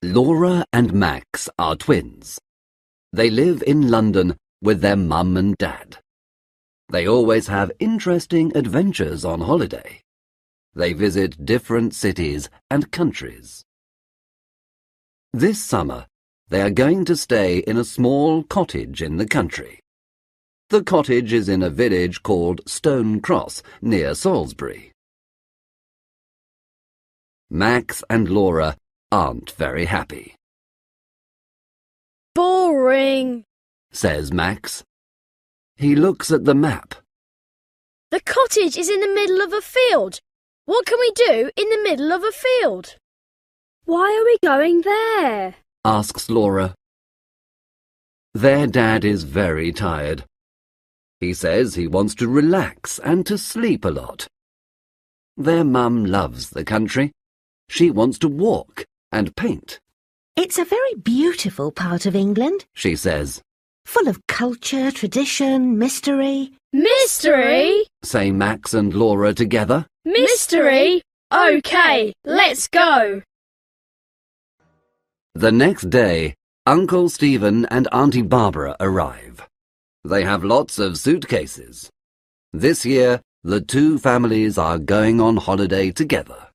Laura and Max are twins. They live in London with their mum and dad. They always have interesting adventures on holiday. They visit different cities and countries. This summer, they are going to stay in a small cottage in the country. The cottage is in a village called Stone Cross, near Salisbury. Max and Laura aren't very happy. Boring, says Max. He looks at the map. The cottage is in the middle of a field. What can we do in the middle of a field? Why are we going there? Asks Laura. Their dad is very tired. He says he wants to relax and to sleep a lot. Their mum loves the country. She wants to walk and paint. It's a very beautiful part of England, she says. Full of culture, tradition, mystery. Mystery? Say Max and Laura together. Mystery? OK, let's go. The next day, Uncle Stephen and Auntie Barbara arrive. They have lots of suitcases. This year, the two families are going on holiday together.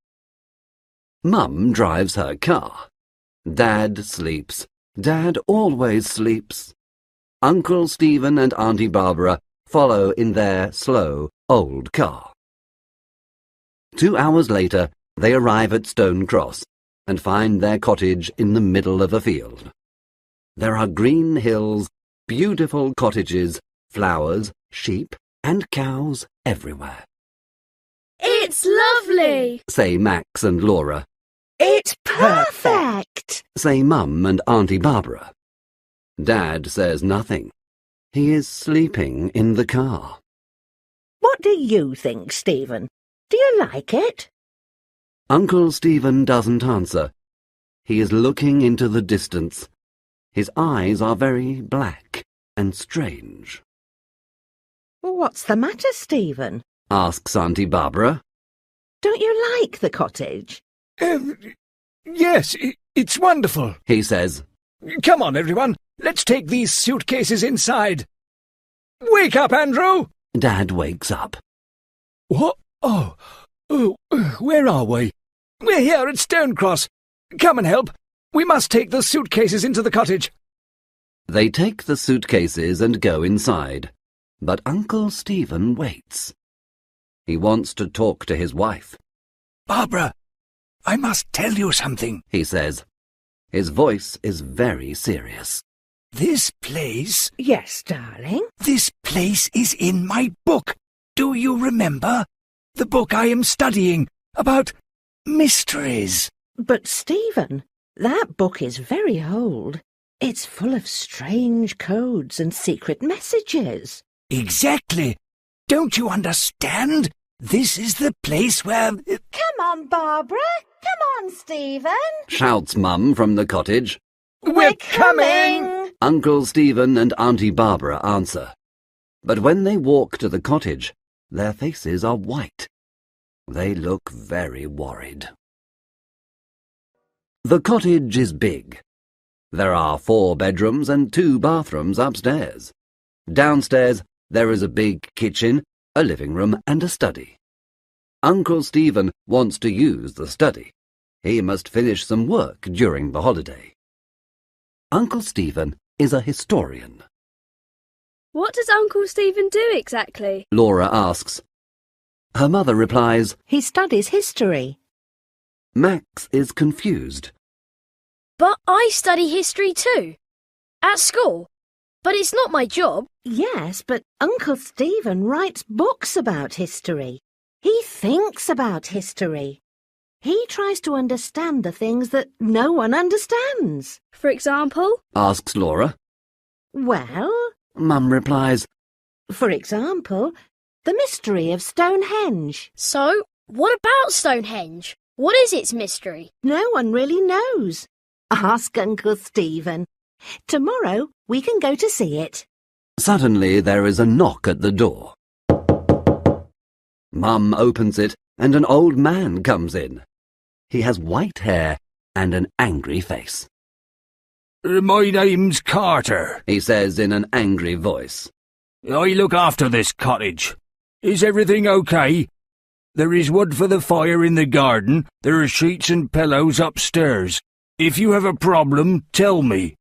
Mum drives her car. Dad sleeps. Dad always sleeps. Uncle Stephen and Auntie Barbara follow in their slow, old car. 2 hours later, they arrive at Stone Cross and find their cottage in the middle of a field. There are green hills, beautiful cottages, flowers, sheep and cows everywhere. It's lovely, say Max and Laura. It's perfect, say Mum and Auntie Barbara. Dad says nothing. He is sleeping in the car. What do you think, Stephen? Do you like it? Uncle Stephen doesn't answer. He is looking into the distance. His eyes are very black and strange. What's the matter, Stephen? Asks Auntie Barbara. Don't you like the cottage? Yes, it's wonderful, he says. Come on, everyone. Let's take these suitcases inside. Wake up, Andrew! Dad wakes up. What? Oh, where are we? We're here at Stone Cross. Come and help. We must take the suitcases into the cottage. They take the suitcases and go inside, but Uncle Stephen waits. He wants to talk to his wife. Barbara, I must tell you something, he says. His voice is very serious. This place... Yes, darling? This place is in my book. Do you remember? The book I am studying about mysteries. But, Stephen, that book is very old. It's full of strange codes and secret messages. Exactly. Don't you understand? This is the place where... Come on, Barbara. Come on, Stephen. Shouts Mum from the cottage. We're coming! Uncle Stephen and Auntie Barbara answer. But when they walk to the cottage, their faces are white. They look very worried. The cottage is big. There are 4 bedrooms and 2 bathrooms upstairs. Downstairs, there is a big kitchen, a living room and a study. Uncle Stephen wants to use the study. He must finish some work during the holiday. Uncle Stephen is a historian. What does Uncle Stephen do exactly? Laura asks. Her mother replies, He studies history. Max is confused. But I study history too. At school. But it's not my job. Yes, but Uncle Stephen writes books about history. He thinks about history. He tries to understand the things that no one understands. For example? Asks Laura. Well, Mum replies, for example, the mystery of Stonehenge. So, what about Stonehenge? What is its mystery? No one really knows. Ask Uncle Stephen. Tomorrow we can go to see it. Suddenly there is a knock at the door. Mum opens it and an old man comes in. He has white hair and an angry face. My name's Carter, He says in an angry voice. I look after this cottage. Is everything okay? There is wood for the fire in the garden. There are sheets and pillows upstairs. If you have a problem, tell me.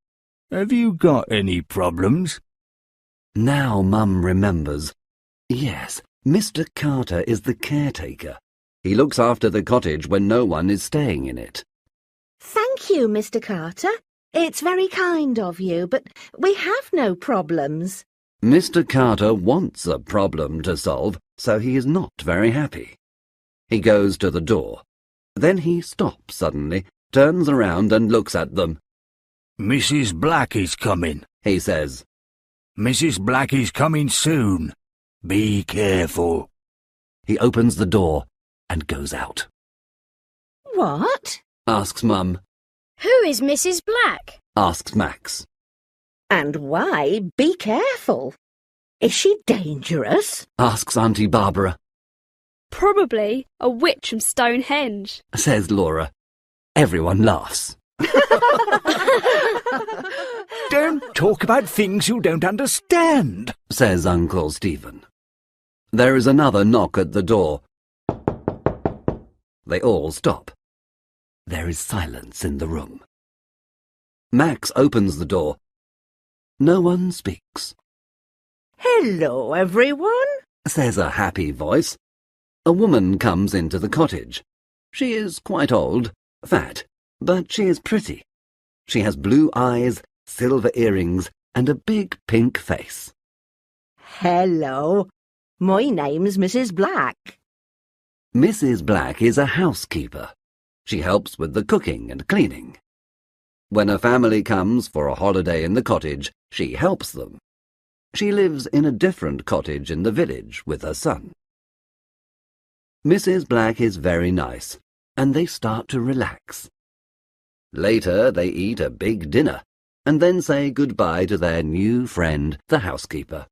Have you got any problems? Now Mum remembers. Yes, Mr. Carter is the caretaker. He looks after the cottage when no one is staying in it. Thank you, Mr. Carter. It's very kind of you, but we have no problems. Mr. Carter wants a problem to solve, so he is not very happy. He goes to the door. Then he stops suddenly, turns around and looks at them. Mrs. Black is coming, He says. Mrs. Black is coming soon. Be careful. He opens the door and goes out. What? Asks Mum. Who is Mrs. Black? Asks Max. And why be careful? Is she dangerous? Asks Auntie Barbara. Probably a witch from Stonehenge. Says Laura. Everyone laughs. Don't talk about things you don't understand, Says Uncle Stephen. There is another knock at the door. They all stop. There is silence in the room. Max opens the door. No one speaks. Hello, everyone. Says a happy voice. A woman comes into the cottage. She is quite old, fat, but she is pretty. She has blue eyes, silver earrings, and a big pink face. Hello. My name's Mrs. Black. Mrs. Black is a housekeeper. She helps with the cooking and cleaning. When a family comes for a holiday in the cottage, she helps them. She lives in a different cottage in the village with her son. Mrs. Black is very nice, and they start to relax. Later they eat a big dinner, and then say goodbye to their new friend, the housekeeper.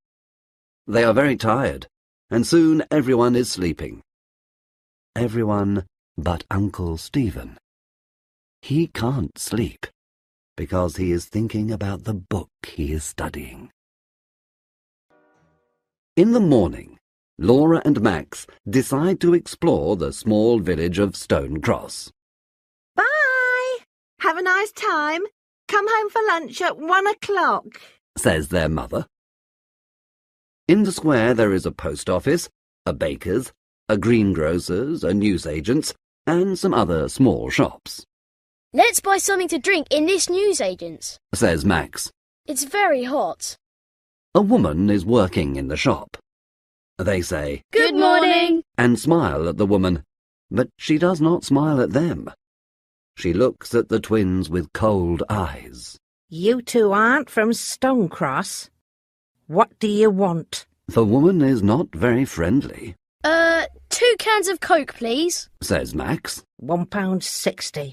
They are very tired, and soon everyone is sleeping. Everyone but Uncle Stephen. He can't sleep, because he is thinking about the book he is studying. In the morning, Laura and Max decide to explore the small village of Stone Cross. Bye. Have a nice time. Come home for lunch at 1 o'clock. Says their mother. In the square there is a post office, a baker's, a greengrocer's, a newsagent's, and some other small shops. Let's buy something to drink in this newsagent's. Says Max. It's very hot. A woman is working in the shop. They say, Good morning. and smile at the woman, but she does not smile at them. She looks at the twins with cold eyes. You two aren't from Stonecross. What do you want? The woman is not very friendly, 2 cans of Coke, please. says Max. £1.60.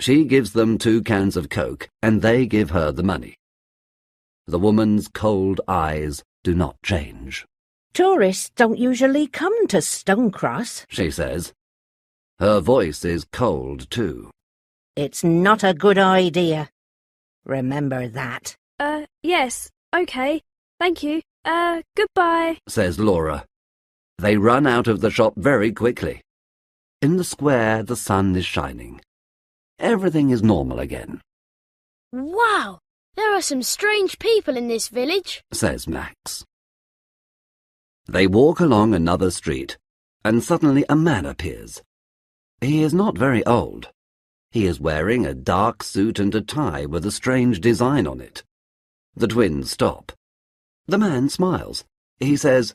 She gives them 2 cans of Coke, and they give her the money. The woman's cold eyes do not change. Tourists don't usually come to Stonecross. She says. Her voice is cold, too. It's not a good idea. Remember that. Yes, okay, thank you. Goodbye. Says Laura. They run out of the shop very quickly. In the square, the sun is shining. Everything is normal again, Wow, there are some strange people in this village. says Max. They walk along another street, and suddenly a man appears. He is not very old. He is wearing a dark suit and a tie with a strange design on it. The twins stop. The man smiles. He says,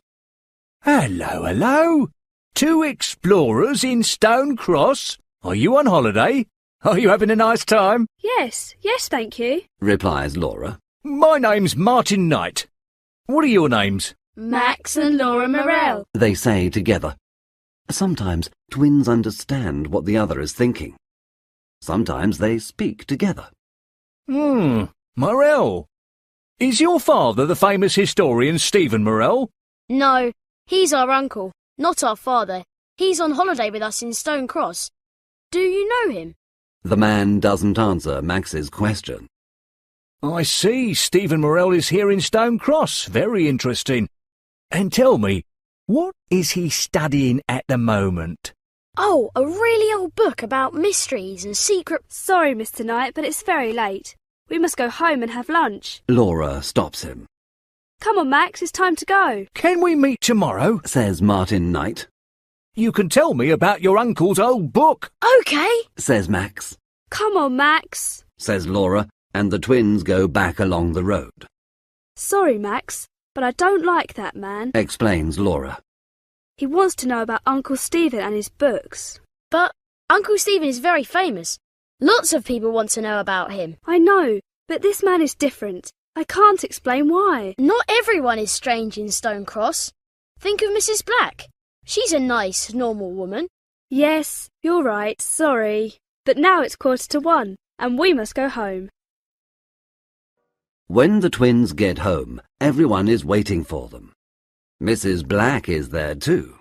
Hello, hello. 2 explorers in Stone Cross. Are you on holiday? Are you having a nice time? Yes, thank you. replies Laura. My name's Martin Knight. What are your names? Max and Laura Morell. They say together. Sometimes twins understand what the other is thinking. Sometimes they speak together. Morell. Is your father the famous historian Stephen Morell? No, he's our uncle, not our father. He's on holiday with us in Stone Cross. Do you know him? The man doesn't answer Max's question. I see Stephen Morell is here in Stone Cross. Very interesting. And tell me, what is he studying at the moment? Oh, a really old book about mysteries and secrets. Sorry, Mr. Knight, but it's very late. We must go home and have lunch. Laura stops him. Come on, Max, it's time to go. Can we meet tomorrow? Says Martin Knight. You can tell me about your uncle's old book. OK. Says Max. Come on, Max. Says Laura, and the twins go back along the road. Sorry, Max, but I don't like that man. Explains Laura. He wants to know about Uncle Stephen and his books. But Uncle Stephen is very famous. Lots of people want to know about him. I know, but this man is different. I can't explain why. Not everyone is strange in Stone Cross. Think of Mrs. Black. She's a nice, normal woman. Yes, you're right, sorry. But now it's 1:45, and we must go home. When the twins get home, everyone is waiting for them. Mrs. Black is there too.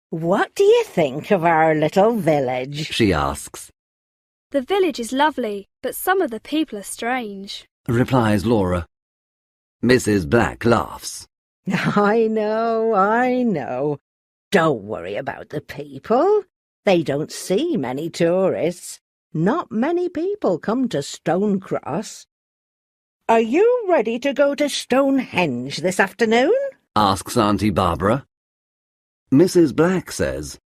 What do you think of our little village? She asks. The village is lovely, but some of the people are strange. Replies Laura. Mrs. Black laughs. I know. Don't worry about the people. They don't see many tourists. Not many people come to Stone Cross. Are you ready to go to Stonehenge this afternoon? Asks Auntie Barbara. Mrs. Black says.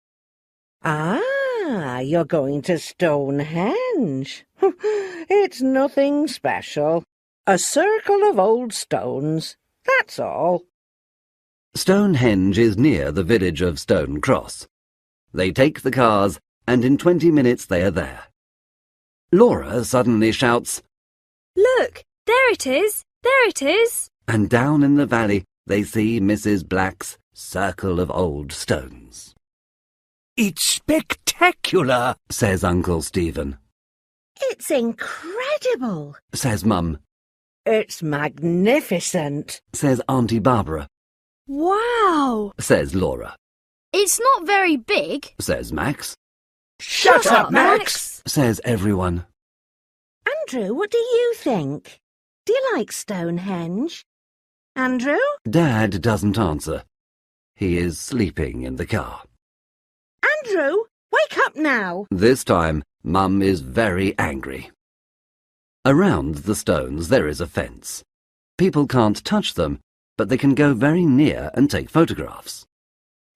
Ah, you're going to Stonehenge. It's nothing special. A circle of old stones, that's all. Stonehenge is near the village of Stone Cross. They take the cars, and in 20 minutes they are there. Laura suddenly shouts, Look, there it is, there it is. and down in the valley they see Mrs. Black's circle of old stones. It's spectacular, Says Uncle Stephen. It's incredible. Says Mum. It's magnificent. Says Auntie Barbara. Wow! Says Laura. It's not very big. Says Max. Shut up, Max! Says everyone. Andrew, what do you think? Do you like Stonehenge? Andrew? Dad doesn't answer. He is sleeping in the car. Andrew, wake up now. This time, Mum is very angry. Around the stones there is a fence. People can't touch them, but they can go very near and take photographs.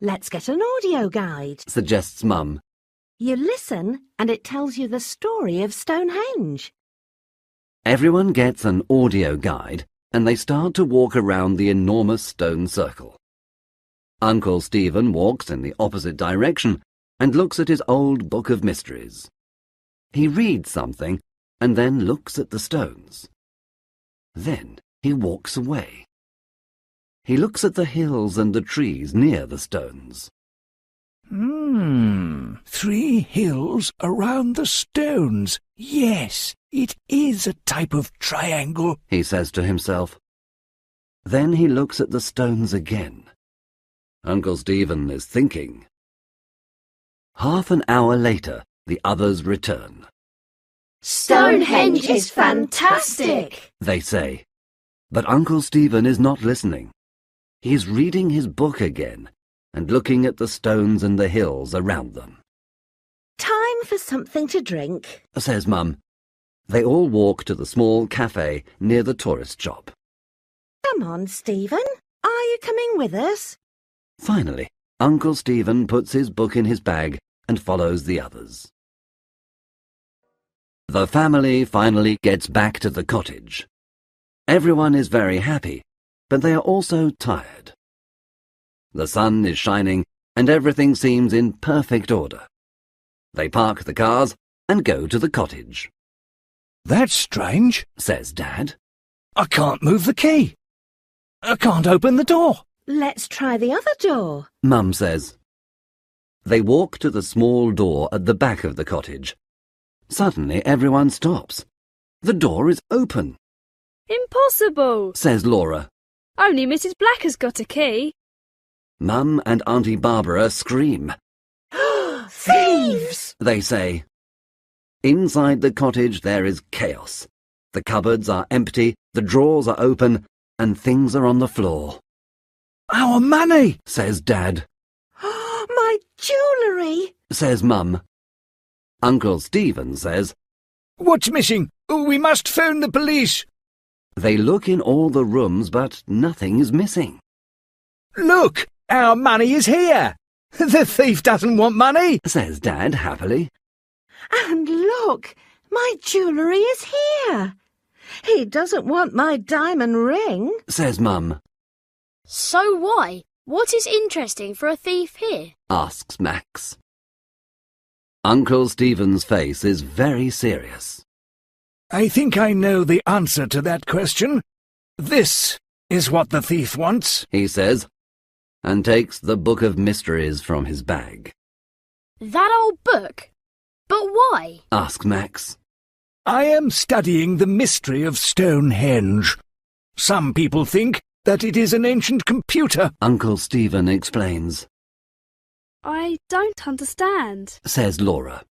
Let's get an audio guide. Suggests Mum. You listen and it tells you the story of Stonehenge. Everyone gets an audio guide and they start to walk around the enormous stone circle. Uncle Stephen walks in the opposite direction and looks at his old book of mysteries. He reads something and then looks at the stones. Then he walks away. He looks at the hills and the trees near the stones. 3 hills around the stones. Yes, it is a type of triangle, He says to himself. Then he looks at the stones again. Uncle Stephen is thinking. Half an hour later, the others return. Stonehenge is fantastic, They say. But Uncle Stephen is not listening. He is reading his book again and looking at the stones and the hills around them. Time for something to drink. Says Mum. They all walk to the small cafe near the tourist shop. Come on, Stephen. Are you coming with us? Finally, Uncle Stephen puts his book in his bag and follows the others. The family finally gets back to the cottage. Everyone is very happy, but they are also tired. The sun is shining and everything seems in perfect order. They park the cars and go to the cottage. That's strange, Says Dad. I can't move the key. I can't open the door. Let's try the other door. Mum says. They walk to the small door at the back of the cottage. Suddenly everyone stops. The door is open, Impossible! says Laura. Only Mrs. Black has got a key. Mum and Auntie Barbara scream. Thieves! They say. Inside the cottage there is chaos. The cupboards are empty, the drawers are open, and things are on the floor. Our money, says Dad. My jewellery, Says Mum. Uncle Stephen says, What's missing? We must phone the police. They look in all the rooms, but nothing is missing. Look, our money is here. The thief doesn't want money, Says Dad happily. And look, my jewellery is here. He doesn't want my diamond ring, Says Mum. So why? What is interesting for a thief here? Asks Max. Uncle Stephen's face is very serious. I think I know the answer to that question. This is what the thief wants. He says, and takes the book of mysteries from his bag. That old book? But why? Asks Max. I am studying the mystery of Stonehenge. Some people think that it is an ancient computer. Uncle Stephen explains. I don't understand. Says Laura.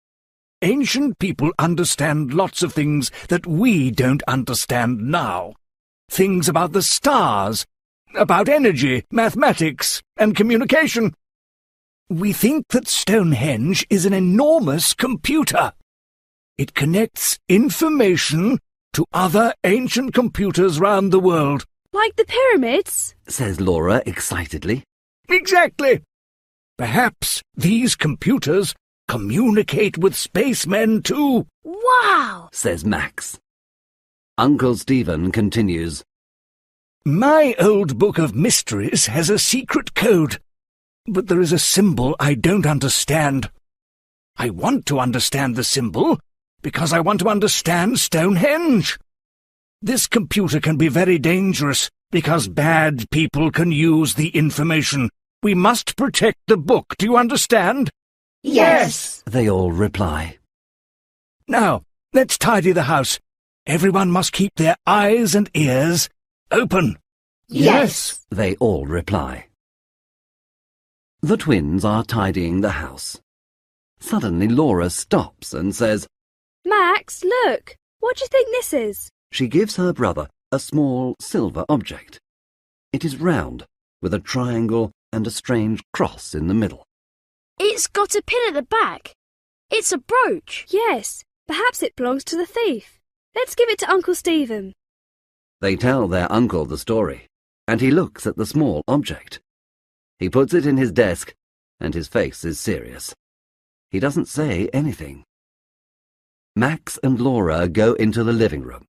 Ancient people understand lots of things that we don't understand now. Things about the stars, about energy, mathematics, and communication. We think that Stonehenge is an enormous computer. It connects information to other ancient computers round the world. Like the pyramids? Says Laura excitedly. Exactly. Perhaps these computers communicate with spacemen too. Wow! Says Max. Uncle Stephen continues. My old book of mysteries has a secret code, but there is a symbol I don't understand. I want to understand the symbol because I want to understand Stonehenge. This computer can be very dangerous because bad people can use the information. We must protect the book, do you understand? Yes. They all reply. Now, let's tidy the house. Everyone must keep their eyes and ears open. Yes. They all reply. The twins are tidying the house. Suddenly Laura stops and says, Max, look! What do you think this is? She gives her brother a small silver object. It is round, with a triangle and a strange cross in the middle. It's got a pin at the back. It's a brooch. Yes, perhaps it belongs to the thief. Let's give it to Uncle Stephen. They tell their uncle the story, and he looks at the small object. He puts it in his desk, and his face is serious. He doesn't say anything. Max and Laura go into the living room.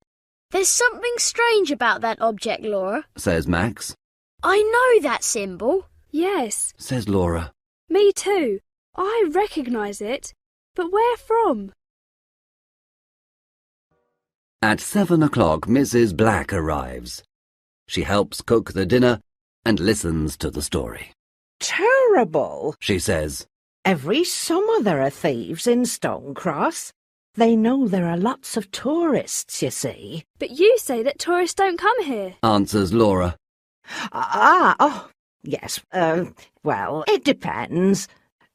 There's something strange about that object, Laura. Says Max. I know that symbol. Yes, Says Laura. me too. I recognise it. But where from? At 7 o'clock, Mrs. Black arrives. She helps cook the dinner and listens to the story. Terrible, She says, Every summer there are thieves in Stonecross. They know there are lots of tourists, you see. But you say that tourists don't come here. answers Laura. Yes, well, it depends.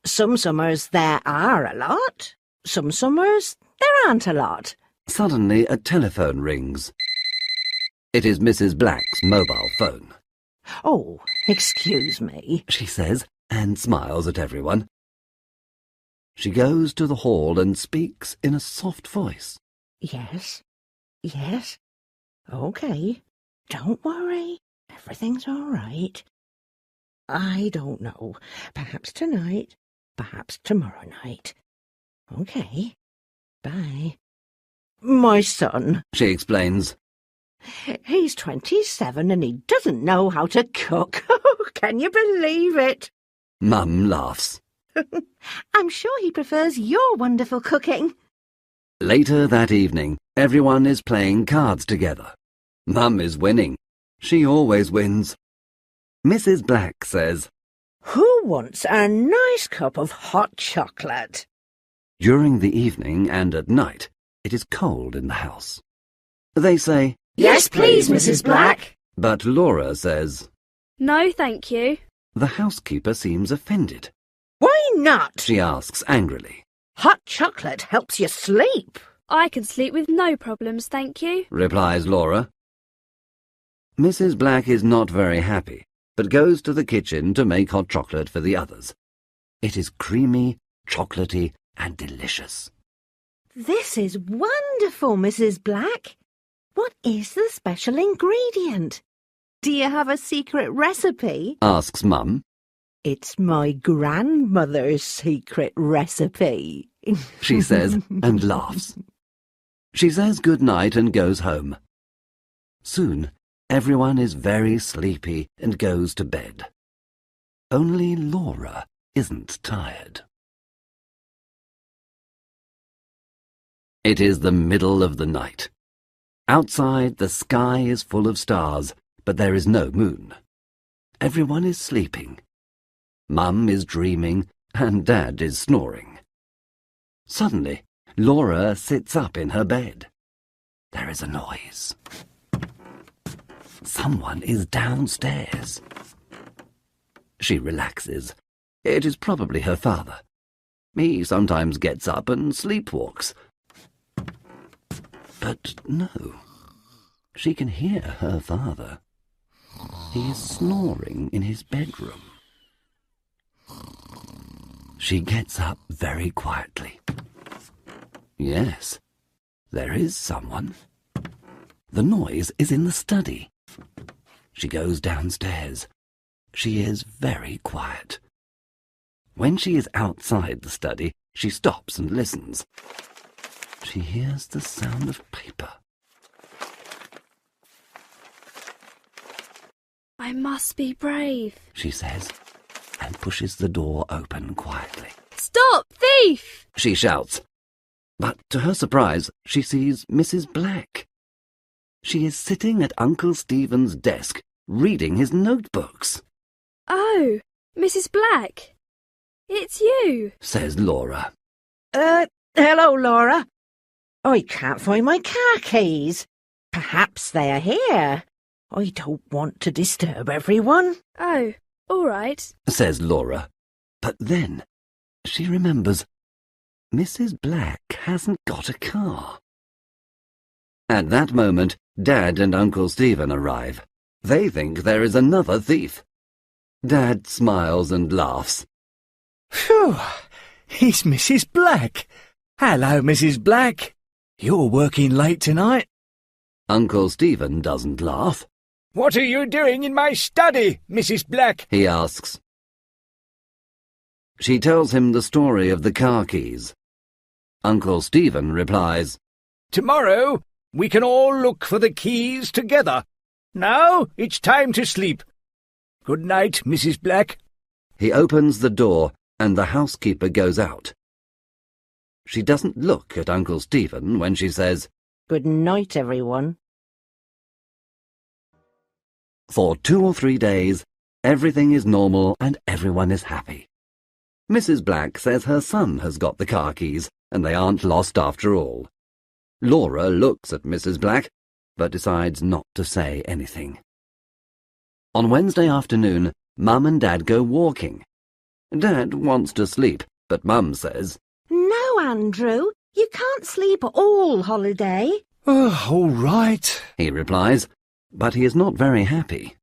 Some summers there are a lot. Some summers there aren't a lot. Suddenly a telephone rings. It is Mrs. Black's mobile phone. Oh, excuse me. She says, and smiles at everyone. She goes to the hall and speaks in a soft voice. Yes. OK. Don't worry. Everything's all right. I don't know. Perhaps tonight. Perhaps tomorrow night. OK. Bye. My son. She explains. He's 27 and he doesn't know how to cook. Can you believe it? Mum laughs. I'm sure he prefers your wonderful cooking. Later that evening, everyone is playing cards together. Mum is winning. She always wins. Mrs. Black says, Who wants a nice cup of hot chocolate? during the evening and at night, it is cold in the house. They say, Yes, please, Mrs. Black. but Laura says, No, thank you. the housekeeper seems offended. Why not? She asks angrily. Hot chocolate helps you sleep. I can sleep with no problems, thank you. replies Laura. Mrs. Black is not very happy, but goes to the kitchen to make hot chocolate for the others. It is creamy, chocolatey, and delicious. This is wonderful, Mrs. Black. What is the special ingredient? Do you have a secret recipe? Asks Mum. It's my grandmother's secret recipe, She says and laughs. She says good night and goes home. Soon, everyone is very sleepy and goes to bed. Only Laura isn't tired. It is the middle of the night. Outside, the sky is full of stars, but there is no moon. Everyone is sleeping. Mum is dreaming, and Dad is snoring. Suddenly, Laura sits up in her bed. There is a noise. Someone is downstairs. She relaxes. It is probably her father. He sometimes gets up and sleepwalks. But no, she can hear her father. He is snoring in his bedroom. She gets up very quietly. Yes, there is someone. The noise is in the study. She goes downstairs. She is very quiet. When she is outside the study, she stops and listens. She hears the sound of paper. I must be brave, She says, and pushes the door open quietly. Stop, thief! She shouts. But to her surprise, she sees Mrs. Black. She is sitting at Uncle Stephen's desk, reading his notebooks. Oh, Mrs. Black. It's you. Says Laura. Hello, Laura. I can't find my car keys. Perhaps they are here. I don't want to disturb everyone. Oh, all right. Says Laura. But then she remembers Mrs. Black hasn't got a car. At that moment, Dad and Uncle Stephen arrive. They think there is another thief. Dad smiles and laughs. Phew, it's Mrs. Black. Hello, Mrs. Black. You're working late tonight. Uncle Stephen doesn't laugh. What are you doing in my study, Mrs. Black? He asks. She tells him the story of the car keys. Uncle Stephen replies, Tomorrow we can all look for the keys together. Now it's time to sleep. Good night, Mrs. Black. He opens the door and the housekeeper goes out. She doesn't look at Uncle Stephen when she says, Good night, everyone. For 2 or 3 days, everything is normal and everyone is happy. Mrs. Black says her son has got the car keys and they aren't lost after all. Laura looks at Mrs. Black, but decides not to say anything. On Wednesday afternoon, Mum and Dad go walking. Dad wants to sleep, but Mum says, No, Andrew, you can't sleep all holiday. Oh, all right. He replies, but he is not very happy.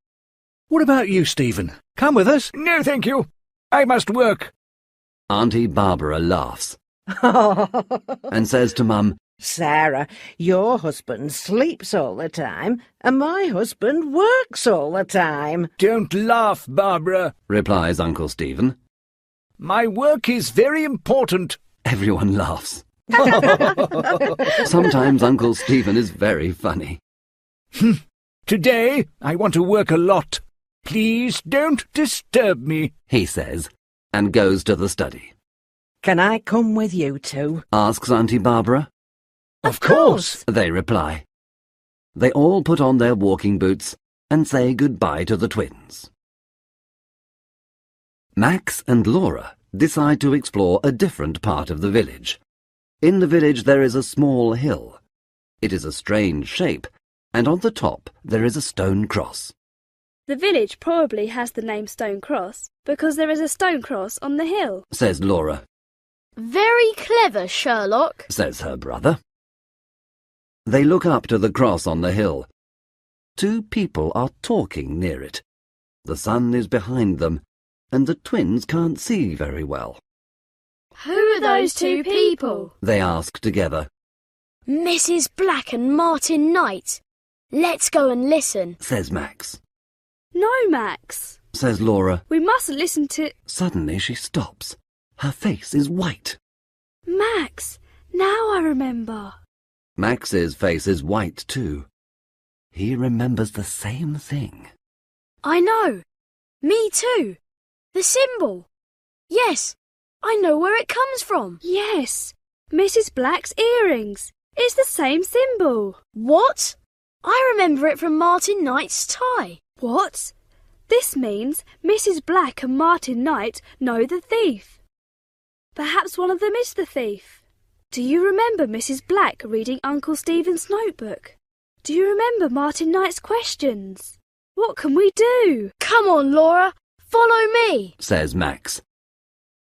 What about you, Stephen? Come with us? No, thank you. I must work. Auntie Barbara laughs and says to Mum, Sarah, your husband sleeps all the time, and my husband works all the time. Don't laugh, Barbara, replies Uncle Stephen. My work is very important. Everyone laughs. Sometimes Uncle Stephen is very funny. Today I want to work a lot. Please don't disturb me, He says, and goes to the study. Can I come with you two? Asks Auntie Barbara. Of course. They reply. They all put on their walking boots and say goodbye to the twins. Max and Laura decide to explore a different part of the village. In the village there is a small hill. It is a strange shape, and on the top there is a stone cross. The village probably has the name Stone Cross because there is a stone cross on the hill. Says Laura. Very clever, Sherlock, says her brother. They look up to the cross on the hill. 2 people are talking near it. The sun is behind them, and the twins can't see very well. Who are those 2 people? They ask together. Mrs. Black and Martin Knight. Let's go and listen, Says Max. No, Max, Says Laura. we mustn't listen to... Suddenly she stops. Her face is white. Max, now I remember. Max's face is white too. He remembers the same thing. I know. Me too. The symbol. Yes, I know where it comes from. Yes, Mrs. Black's earrings. It's the same symbol. What? I remember it from Martin Knight's tie. What? This means Mrs. Black and Martin Knight know the thief. Perhaps one of them is the thief. Do you remember Mrs. Black reading Uncle Stephen's notebook? Do you remember Martin Knight's questions? What can we do? Come on, Laura. Follow me, Says Max.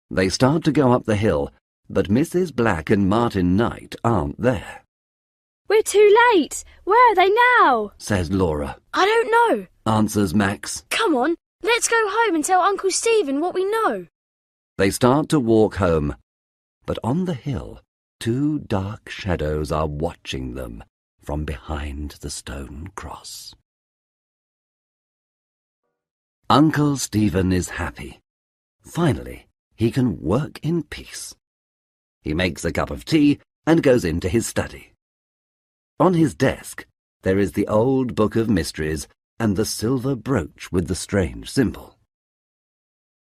They start to go up the hill, but Mrs. Black and Martin Knight aren't there. We're too late. Where are they now? Says Laura. I don't know. Answers Max. Come on, let's go home and tell Uncle Stephen what we know. They start to walk home, but on the hill, 2 dark shadows are watching them from behind the stone cross. Uncle Stephen is happy. Finally, he can work in peace. He makes a cup of tea and goes into his study. On his desk, there is the old book of mysteries and the silver brooch with the strange symbol.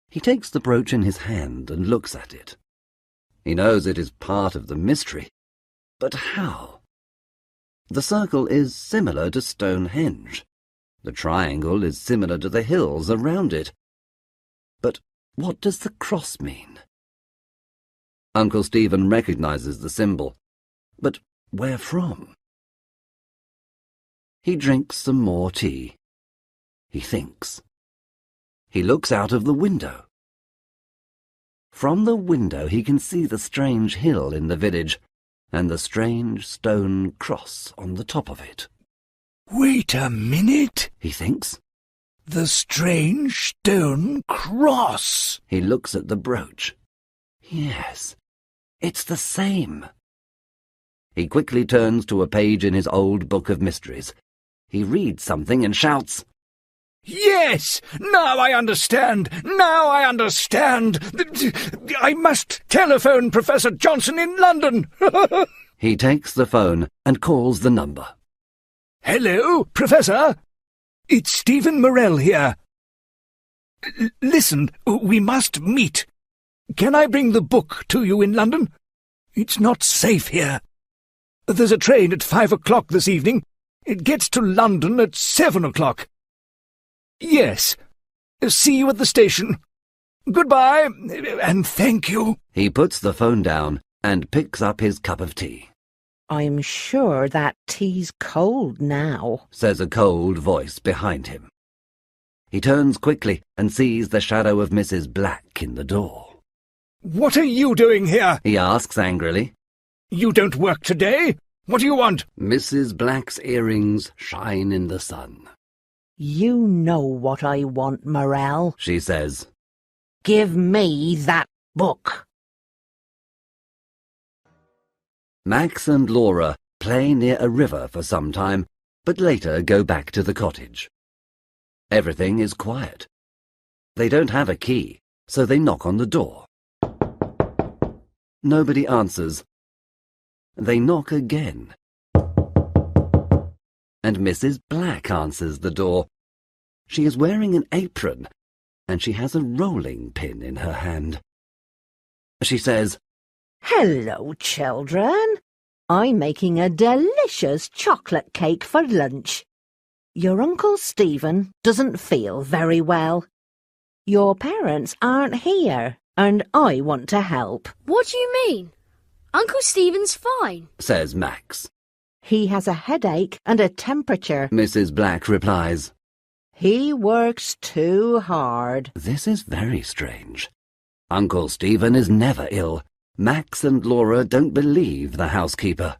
He takes the brooch in his hand and looks at it. He knows it is part of the mystery, but how? The circle is similar to Stonehenge. The triangle is similar to the hills around it. But what does the cross mean? Uncle Stephen recognizes the symbol, but where from? He drinks some more tea. He thinks. He looks out of the window. From the window he can see the strange hill in the village and the strange stone cross on the top of it. Wait a minute. He thinks. The strange stone cross. He looks at the brooch. Yes, it's the same. He quickly turns to a page in his old book of mysteries. He reads something and shouts, Yes! Now I understand! Now I understand! I must telephone Professor Johnson in London! He takes the phone and calls the number. Hello, Professor! It's Stephen Morell here. Listen, we must meet. Can I bring the book to you in London? It's not safe here. There's a train at 5 o'clock this evening. It gets to London at 7 o'clock. Yes. See you at the station. Goodbye, and thank you. He puts the phone down and picks up his cup of tea. I'm sure that tea's cold now, Says a cold voice behind him. He turns quickly and sees the shadow of Mrs. Black in the door. What are you doing here? He asks angrily. You don't work today? What do you want? Mrs. Black's earrings shine in the sun. You know what I want, Morell. She says. Give me that book. Max and Laura play near a river for some time, but later go back to the cottage. Everything is quiet. They don't have a key, so they knock on the door. Nobody answers. They knock again. And Mrs. Black answers the door. She is wearing an apron, and she has a rolling pin in her hand. She says, Hello, children. I'm making a delicious chocolate cake for lunch. Your Uncle Stephen doesn't feel very well. Your parents aren't here, and I want to help. What do you mean? Uncle Stephen's fine, says Max. He has a headache and a temperature. Mrs. Black replies. He works too hard. This is very strange. Uncle Stephen is never ill, Max and Laura don't believe the housekeeper.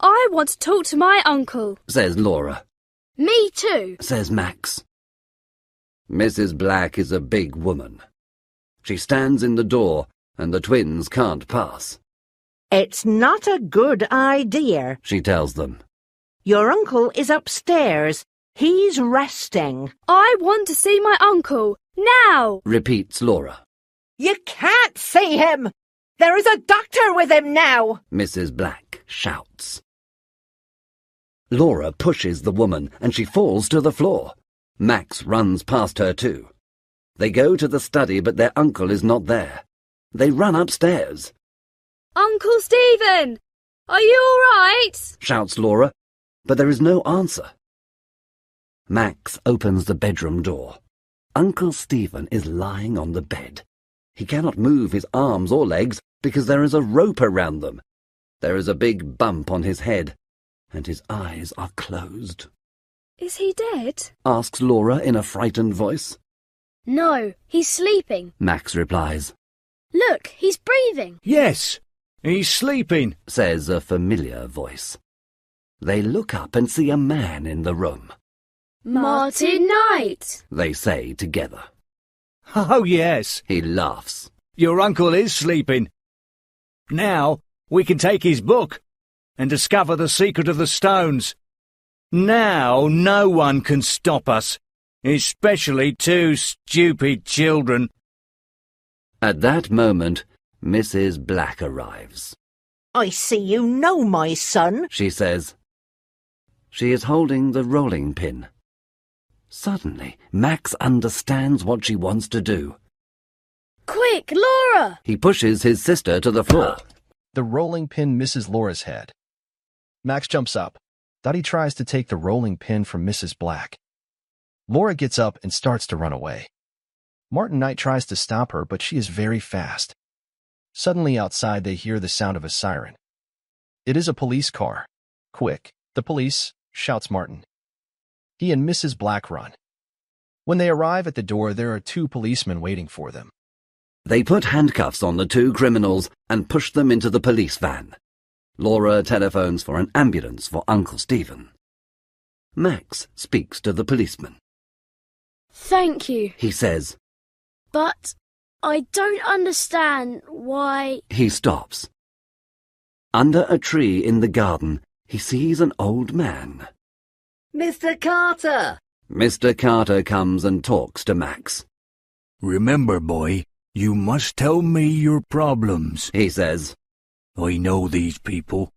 I want to talk to my uncle, says Laura. Me too, says Max. Mrs. Black is a big woman. She stands in the door, and the twins can't pass. It's not a good idea, she tells them. Your uncle is upstairs. He's resting. I want to see my uncle, now! Repeats Laura. You can't see him! There is a doctor with him now! Mrs. Black shouts. Laura pushes the woman, and she falls to the floor. Max runs past her too. They go to the study, but their uncle is not there. They run upstairs. Uncle Stephen! Are you all right? Shouts Laura, but there is no answer. Max opens the bedroom door. Uncle Stephen is lying on the bed. He cannot move his arms or legs because there is a rope around them. There is a big bump on his head, and his eyes are closed. Is he dead? Asks Laura in a frightened voice. No, he's sleeping. Max replies. Look, he's breathing. Yes, he's sleeping, says a familiar voice. They look up and see a man in the room. Martin Knight, they say together. Oh, yes, He laughs. your uncle is sleeping. Now we can take his book and discover the secret of the stones. Now no one can stop us, especially two stupid children. At that moment, Mrs. Black arrives. I see you know my son. She says. She is holding the rolling pin. Suddenly, Max understands what she wants to do. quick, Laura! He pushes his sister to the floor. The rolling pin misses Laura's head. Max jumps up. Dottie tries to take the rolling pin from Mrs. Black. Laura gets up and starts to run away. Martin Knight tries to stop her, but she is very fast. Suddenly outside they hear the sound of a siren. It is a police car. Quick, the police, shouts Martin. He and Mrs. Black run. When they arrive at the door, there are two policemen waiting for them. They put handcuffs on the two criminals and push them into the police van. Laura telephones for an ambulance for Uncle Stephen. Max speaks to the policeman. Thank you, He says. but I don't understand why... He stops. Under a tree in the garden, he sees an old man. Mr. Carter! Mr. Carter comes and talks to Max. Remember, boy, you must tell me your problems. He says. I know these people.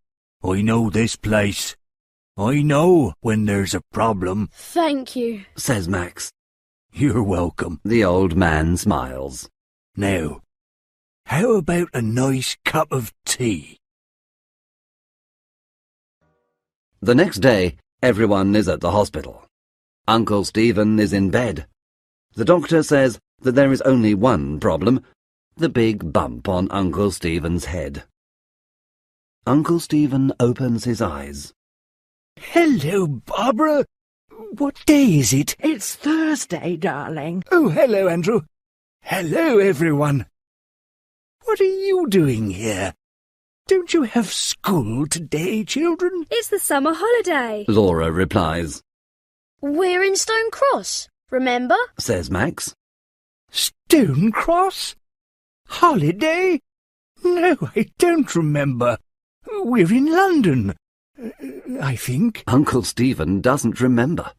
I know this place. I know when there's a problem. Thank you. Says Max. You're welcome. The old man smiles. Now, how about a nice cup of tea? The next day, everyone is at the hospital. Uncle Stephen is in bed. The doctor says that there is only one problem, the big bump on Uncle Stephen's head. Uncle Stephen opens his eyes. Hello, Barbara. What day is it? It's Thursday, darling. Oh, hello, Andrew. Hello, everyone. What are you doing here? Don't you have school today, children? It's the summer holiday. Laura replies. We're in Stone Cross, remember? Says Max. Stone Cross? Holiday? No, I don't remember. We're in London, I think. Uncle Stephen doesn't remember.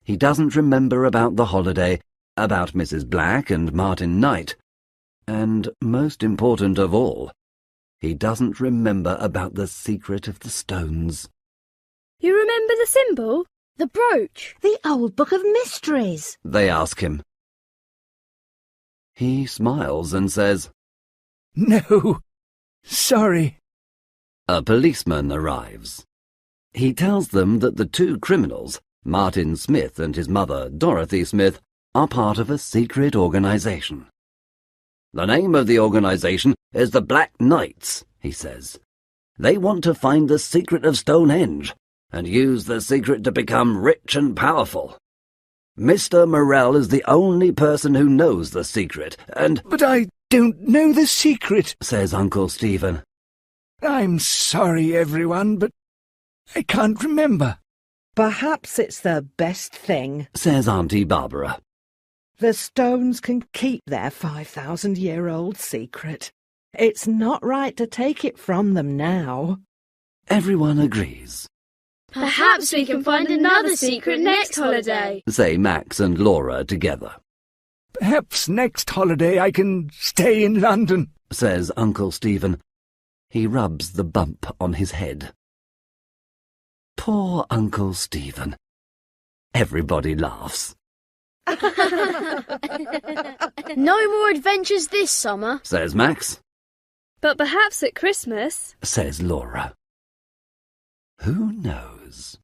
He doesn't remember about the holiday, about Mrs. Black and Martin Knight. And most important of all, he doesn't remember about the secret of the stones. You remember the symbol? The brooch. The old book of mysteries. They ask him. He smiles and says, No, sorry. A policeman arrives. He tells them that the two criminals, Martin Smith and his mother, Dorothy Smith, are part of a secret organization. The name of the organization is the Black Knights, he says. They want to find the secret of Stonehenge and use the secret to become rich and powerful. Mr. Morell is the only person who knows the secret, and... But I don't know the secret, says Uncle Stephen. I'm sorry, everyone, but I can't remember. Perhaps it's the best thing, says Auntie Barbara. The stones can keep their 5,000-year-old secret. It's not right to take it from them now. Everyone agrees. Perhaps we can find another secret next holiday, say Max and Laura together. Perhaps next holiday I can stay in London, says Uncle Stephen. He rubs the bump on his head. Poor Uncle Stephen. Everybody laughs. No more adventures this summer, says Max. But perhaps at Christmas, says Laura. Who knows?